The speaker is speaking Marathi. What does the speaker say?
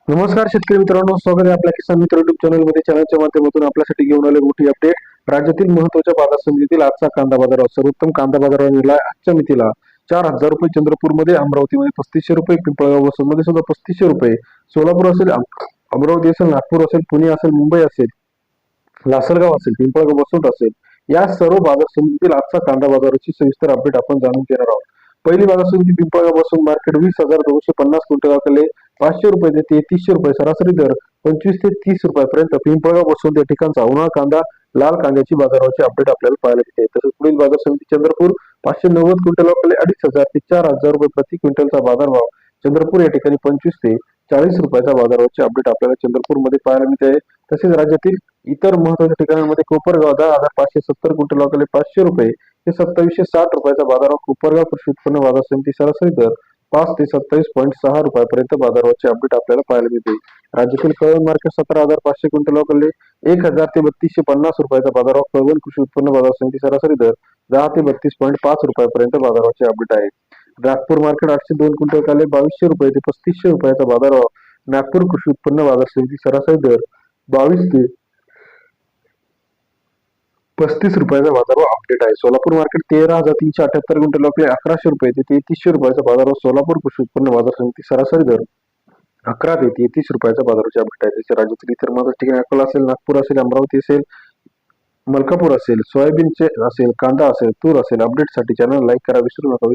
नमस्कार शेतकरी मित्रांनो, स्वागत आहे आपल्या किसान मित्र युट्यूब चॅनलमध्ये. चॅनलच्या माध्यमातून आपल्यासाठी घेऊन आले मोठी अपडेट. राज्यातील महत्त्वाच्या बाजार समितीतील आजचा कांदा बाजार, सर्वोत्तम कांदा बाजारावर निघाला आजच्या मितीला 4,000 रुपये चंद्रपूरमध्ये, अमरावतीमध्ये 3500 रुपये, पिंपळगाव वसममध्ये सुद्धा 3500 रुपये, सोलापूर असेल, अमरावती असेल, नागपूर असेल, पुणे असेल, मुंबई असेल, लासलगाव असेल, पिंपळगाव बसवंत असेल, या सर्व बाजार समितीतील आजचा कांदा बाजाराची सविस्तर अपडेट आपण जाणून घेणार आहोत. पहिली बाजार समिती पिंपळगाव बसवंत मार्केट 20,250 क्विंटल 500 रुपये ते 3300 रुपये, सरासरी दर 25 ते 30 रुपयापर्यंत. पिंपळगाव बसवंत या ठिकाणचा उन्हाळ कांदा, लाल कांद्याची बाजाराची अपडेट आपल्याला पाहायला मिळते. तसेच पुढील बाजार समिती चंद्रपूर 590 क्विंटल 2,500 ते 4,000 रुपये प्रति क्विंटलचा बाजारभाव. चंद्रपूर या ठिकाणी 25 ते 40 रुपयाचा बाजाराची अपडेट आपल्याला चंद्रपूरमध्ये पाहायला मिळते. तसेच राज्यातील इतर महत्वाच्या ठिकाणांमध्ये कोपरगाव 10,570 क्विंटल 500 रुपये ते 2760 रुपयाचा बाजारभाव. कोपरगाव कृषी उत्पन्न बाजार समिती सरासरी दर 5 ते 27.6 रुपयापर्यंत बाजाराची अपडेट आपल्याला पाहायला मिळते. राज्यातील कळवण मार्केट 17,500 क्विंटल 1,000 ते 3250 रुपयाचा बाजारभाव. कळवण कृषी उत्पन्न बाजार समिती सरासरी दर 10 ते 32.5 रुपयापर्यंत बाजाराची अपडेट आहे. नागपूर मार्केट 802 क्विंटल 2,200 रुपये ते 3500 रुपयाचा बाजारभाव. नागपूर कृषी उत्पन्न बाजार समिती सरासरी दर 22 ते 35 रुपयाचा बाजारभाव अपडेट आहे. सोलापूर मार्केट 13,378 क्विंटल 1,100 रुपये ते 3300 रुपयाचा बाजारभाव. सोलापूर कृषी उत्पन्न बाजार समिती सरासरी दर 11 ते 33 रुपयाचा बाजाराची अपडेट आहे. तसे राज्यातील इतर महत्त्वाच्या ठिकाणी अकोला असेल, नागपूर असेल, अमरावती असेल, मलकापूर असेल, सोयाबीनचे असेल, कांदा असेल, तूर असेल. अपडेटसाठी चॅनल लाईक करा विसरू नका.